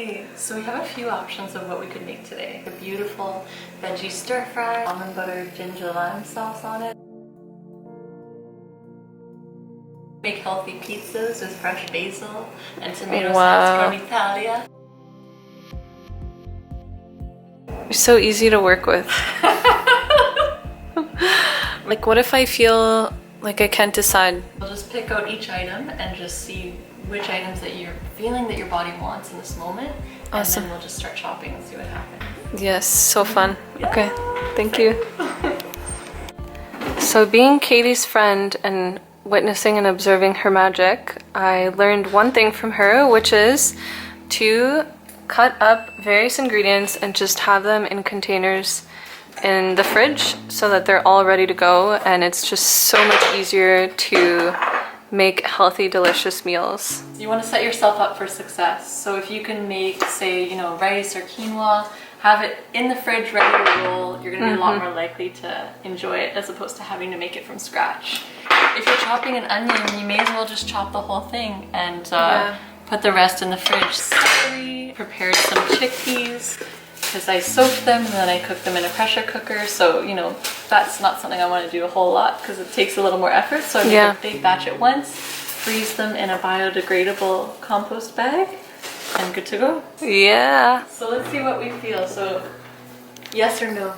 Hey, so we have a few options of what we could make today. A beautiful veggie stir fry, almond butter, ginger lime sauce on it. Make healthy pizzas with fresh basil and tomato sauce from Italia. You're so easy to work with. Like, what if I feel like I can't decide? We'll just pick out each item and just see which items that you're feeling that your body wants in this moment. Awesome. And then we'll just start chopping and see what happens. Yes, so fun. Yeah. Okay, thank you. So being Katie's friend and witnessing and observing her magic, I learned one thing from her, which is to cut up various ingredients and just have them in containers in the fridge so that they're all ready to go, and it's just so much easier to make healthy, delicious meals. You want to set yourself up for success. So if you can make, say, rice or quinoa, have it in the fridge ready to roll, you're going to be a lot more likely to enjoy it as opposed to having to make it from scratch. If you're chopping an onion, you may as well just chop the whole thing and put the rest in the fridge. Celery, prepared some chickpeas because I soaked them and then I cooked them in a pressure cooker. So, that's not something I want to do a whole lot because it takes a little more effort. So I make a big batch at once, freeze them in a biodegradable compost bag, and good to go. Yeah. So let's see what we feel. So, yes or no?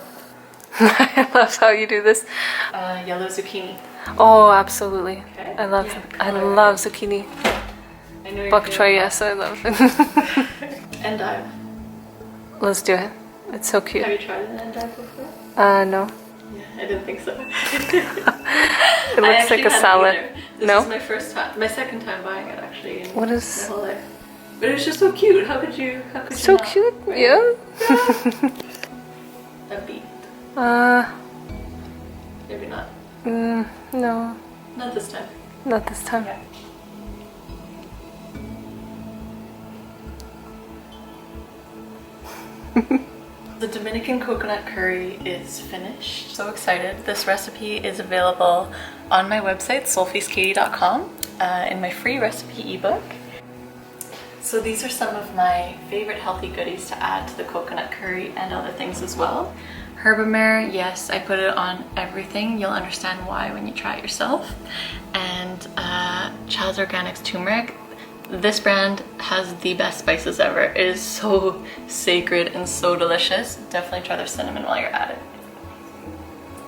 I love how you do this. Yellow zucchini. Oh, absolutely. Okay. I love zucchini. I know you're Bok choy, yes, I love it. Endive. Let's do it. It's so cute. Have you tried an endive before? No. Yeah, I didn't think so. It looks like a salad. This is my first time, my second time buying it actually in What is? my whole life. But it was just so cute. How could you So not, cute, right? yeah. A beet. Maybe not. No. Not this time. Not this time. Yeah. The Dominican coconut curry is finished. So excited. This recipe is available on my website, soulfeastkatie.com, in my free recipe ebook. So these are some of my favorite healthy goodies to add to the coconut curry and other things as well. Herbamare, yes, I put it on everything. You'll understand why when you try it yourself. And Child's Organics turmeric. This brand has the best spices ever. It is so sacred and so delicious. Definitely try their cinnamon while you're at it.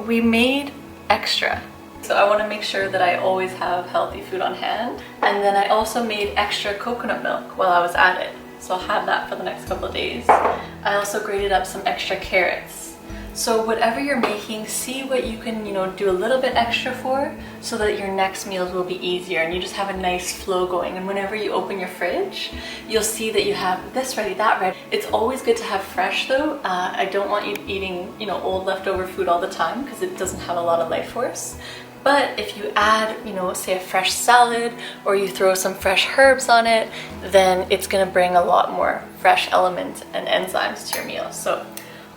We made extra. So I want to make sure that I always have healthy food on hand. And then I also made extra coconut milk while I was at it. So I'll have that for the next couple of days. I also grated up some extra carrots. So whatever you're making, see what you can, do a little bit extra for so that your next meals will be easier and you just have a nice flow going. And whenever you open your fridge, you'll see that you have this ready, that ready. It's always good to have fresh though. I don't want you eating, old leftover food all the time because it doesn't have a lot of life force. But if you add, say a fresh salad or you throw some fresh herbs on it, then it's gonna bring a lot more fresh elements and enzymes to your meal. So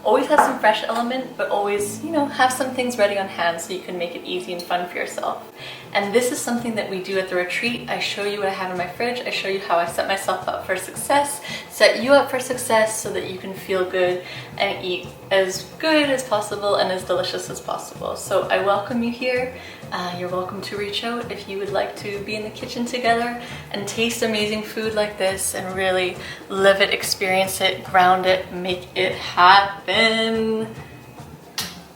always have some fresh element, but always, have some things ready on hand so you can make it easy and fun for yourself. And this is something that we do at the retreat. I show you what I have in my fridge. I show you how I set myself up for success, set you up for success so that you can feel good and eat as good as possible and as delicious as possible. So I welcome you here. You're welcome to reach out if you would like to be in the kitchen together and taste amazing food like this and really live it, experience it, ground it, make it happen.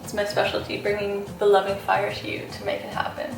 It's my specialty, bringing the loving fire to you to make it happen.